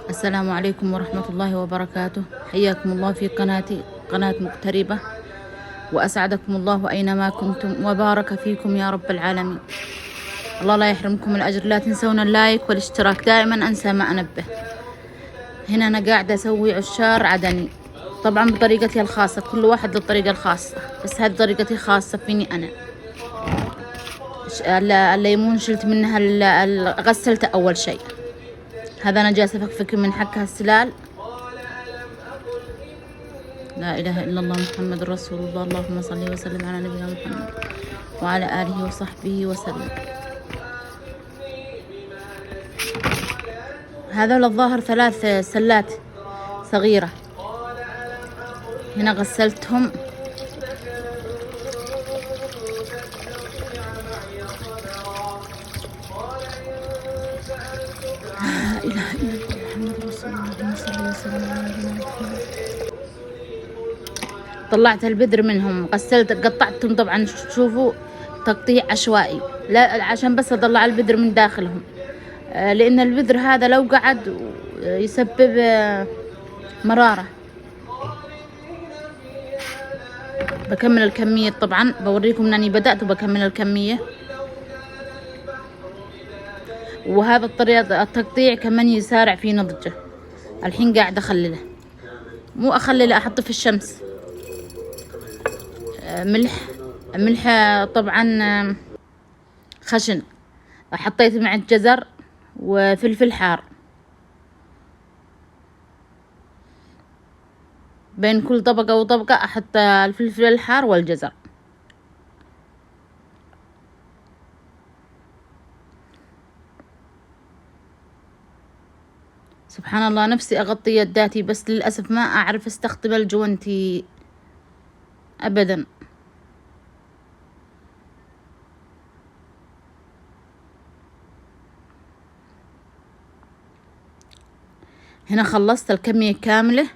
السلام عليكم ورحمة الله وبركاته. حياكم الله في قناتي، قناة مغتربة، وأسعدكم الله أينما كنتم وبارك فيكم يا رب العالمين. الله لا يحرمكم الأجر. لا تنسون اللايك والاشتراك، دائما أنسى ما أنبه. هنا أنا قاعدة أسوي عشار عدني، طبعا بطريقتي الخاصة، كل واحد له الطريقة الخاصة، بس هذه طريقتي خاصة فيني أنا. الليمون شلت منها غسلته أول شيء. هذا أنا جالسة أفكفك من حكها السلال. لا إله إلا الله محمد رسول الله. اللهم صل وسلم على نبينا محمد وعلى آله وصحبه وسلم. هذول الظاهر 3 سلات صغيرة. هنا غسلتهم. لا إله إلا الله محمد رسول الله. اللهم صل وسلم على نبينا محمد. طلعت البذر منهم، غسلت قطعتهم. طبعا تشوفوا تقطيع عشوائي، لا عشان بس اطلع البذر من داخلهم، لان البذر هذا لو قعد يسبب مرارة. بكمل الكمية، طبعا بوريكم انني بدأت وبكمل الكمية. وهذا الطريقة التقطيع كمان يسارع في نضجه. الحين قاعد اخلله، مو اخلله، احطه في الشمس. ملح طبعا خشن. حطيت مع الجزر وفلفل حار. بين كل طبقة وطبقة احط الفلفل الحار والجزر. سبحان الله، نفسي اغطي يداتي، بس للأسف ما اعرف استخدم الجوانتي ابدا. هنا خلصت الكمية كاملة،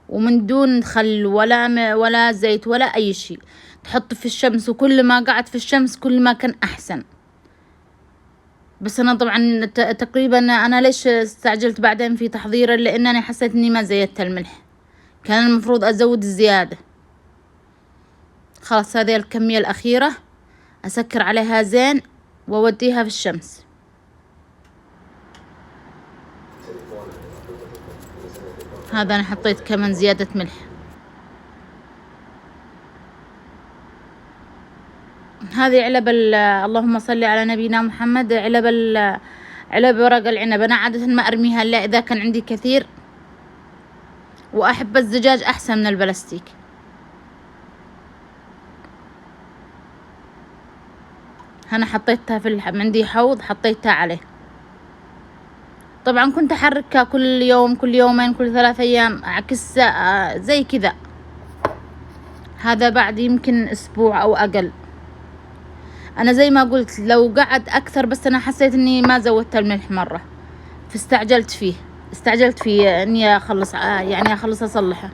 ومن دون خل ولا زيت ولا اي شيء. تحط في الشمس، وكل ما قعد في الشمس كل ما كان احسن. بس انا طبعا تقريبا انا ليش استعجلت بعدين في تحضيره، لان انا حسيت اني ما زيدت الملح، كان المفروض ازود الزيادة. خلاص هذه الكمية الاخيرة اسكر عليها زين واوديها في الشمس. هذا انا حطيت كمان زيادة ملح. هذه علب اللهم صل على نبينا محمد. علب ورق العنب. انا عادة ما ارميها الا اذا كان عندي كثير، واحب الزجاج احسن من البلاستيك. هنا حطيتها عندي حوض، حطيتها عليه. طبعا كنت احركها كل يوم، كل يومين، كل 3 ايام، اعكس زي كذا. هذا بعد يمكن اسبوع او اقل. انا زي ما قلت لو قعد اكثر، بس انا حسيت اني ما زودت الملح مرة، فاستعجلت فيه اني اخلص، يعني اخلص اصلحه.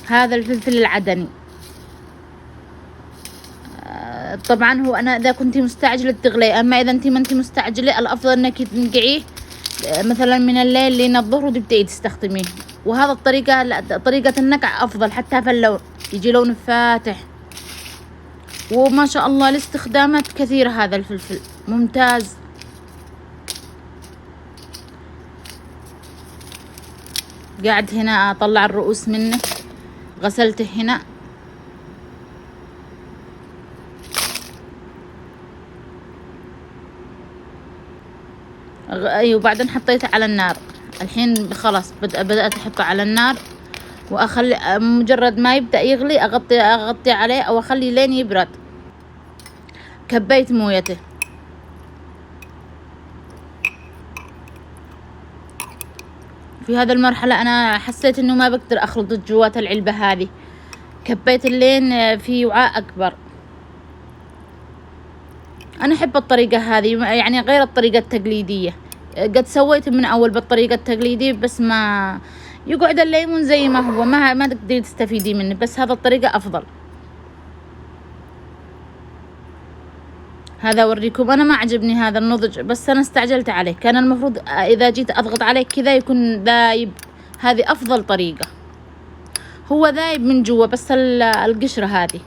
هذا الفلفل العدني. طبعا هو انا اذا كنتي مستعجلة تغليه، اما اذا انتي ما انتي مستعجلة الافضل انك تنقعيه مثلا من الليل لين الظهر وتبدأي تستخدميه. وهذا طريقة النقع افضل، حتى في اللون يجي لون فاتح. وما شاء الله الاستخدامات كثيرة. هذا الفلفل ممتاز. قاعد هنا اطلع الرؤوس منه، غسلته هنا. ايوه، بعدين حطيته على النار. الحين خلاص بدأت احطه على النار، واخلي مجرد ما يبدأ يغلي اغطي عليه، او اخلي لين يبرد. كبيت مويته. في هذا المرحلة انا حسيت انه ما بقدر اخلط جوات العلبة هذه، كبيت اللين في وعاء اكبر. انا احب الطريقة هذه، يعني غير الطريقة التقليدية. قد سويت من اول بالطريقة التقليدية، بس ما يقعد الليمون زي ما هو، ما تقدري تستفيدي منه، بس هذا الطريقة افضل. هذا أوريكم. أنا ما عجبني هذا النضج، بس أنا استعجلت عليه. كان المفروض إذا جيت أضغط عليه كذا يكون ذايب. هذه أفضل طريقة. هو ذايب من جوا بس القشرة هذه.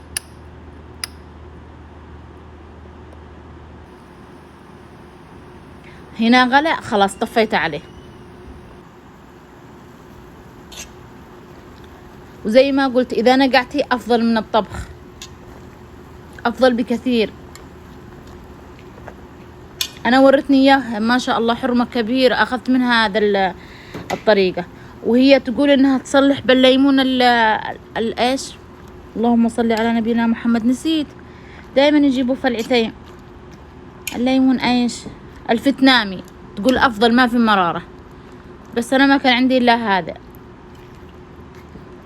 هنا غلى، خلاص طفيت عليه. وزي ما قلت إذا نقعتي أفضل من الطبخ، أفضل بكثير. أنا ورتني إياه ما شاء الله حرمة كبيرة، أخذت منها هذا الطريقة. وهي تقول إنها تصلح بالليمون الإيش، اللهم صل على نبينا محمد، نسيت. دائما يجيبوا فلعتين الليمون إيش، الفتنامي. تقول أفضل، ما في مرارة، بس أنا ما كان عندي إلا هذا.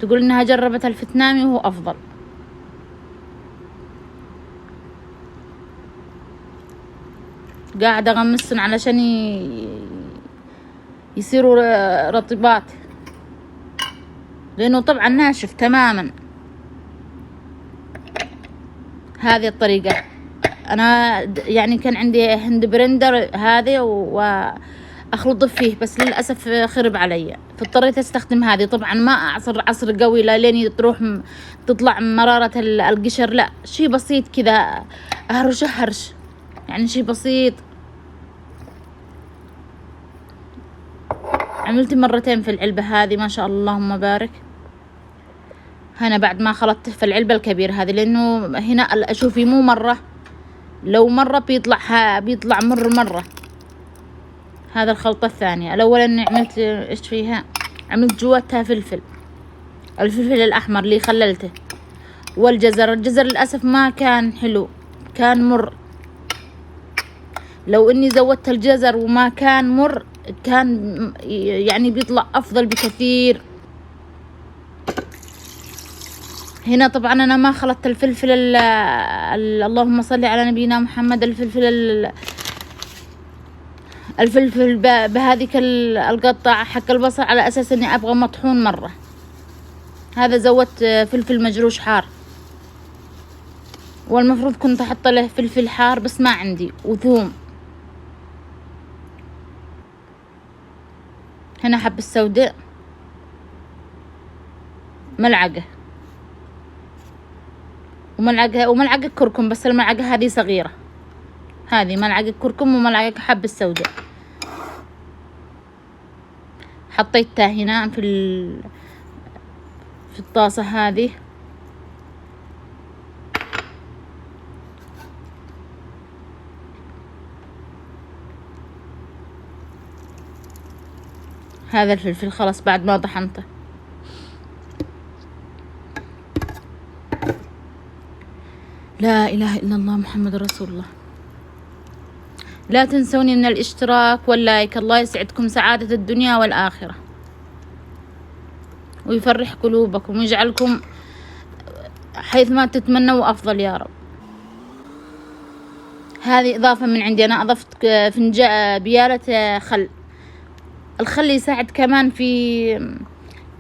تقول إنها جربت الفتنامي وهو أفضل. قاعدة أغمسن علشان يصيروا رطبات، لأنه طبعا ناشف تماما. هذه الطريقة. أنا يعني كان عندي هند برندر هذه وأخلط فيه، بس للأسف خرب علي، فاضطريت أستخدم هذه. طبعا ما أعصر عصر قوي لين تطلع مرارة القشر، لا، شي بسيط كذا، هرش يعني، شي بسيط. عملت مرتين في العلبة هذه ما شاء الله، اللهم بارك. هنا بعد ما خلطته في العلبة الكبيرة هذه، لأنه هنا أشوفي مو مرة، لو مرة بيطلع مرة. هذا الخلطة الثانية. الأول إني عملت إيش فيها، عملت جواتها الفلفل الأحمر اللي خللته، والجزر. الجزر للأسف ما كان حلو، كان مر. لو إني زودت الجزر وما كان مر، كان يعني بيطلع أفضل بكثير. هنا طبعا أنا ما خلطت الفلفل اللهم صل على نبينا محمد، الفلفل بهذيك القطع حق البصل، على أساس إني أبغى مطحون مرة. هذا زودت فلفل مجروش حار، والمفروض كنت أحط له فلفل حار بس ما عندي، وثوم. هنا حب السوداء، ملعقة، وملعقة كركم، بس الملعقة هذه صغيرة. هذه ملعقة كركم وملعقة حب السوداء. حطيتها هنا في الطاسة هذه. هذا الفلفل خلاص بعد ما طحنته. لا إله إلا الله محمد رسول الله. لا تنسوني من الاشتراك واللايك. الله يسعدكم سعادة الدنيا والآخرة، ويفرح قلوبكم، ويجعلكم حيث ما تتمنوا أفضل يا رب. هذه إضافة من عندي. أنا أضفت بيالة خل. الخل يساعد كمان في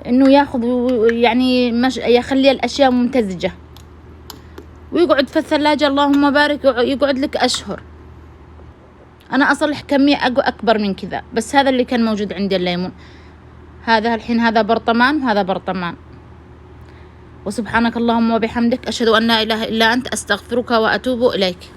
إنه ياخذ يعني يخلي الأشياء ممتزجة، ويقعد في الثلاجة اللهم بارك، يقعد لك أشهر. أنا أصلح كمية أكبر من كذا، بس هذا اللي كان موجود عندي الليمون. هذا الحين هذا برطمان وهذا برطمان. وسبحانك اللهم وبحمدك، أشهد أن لا إله إلا أنت، أستغفرك وأتوب إليك.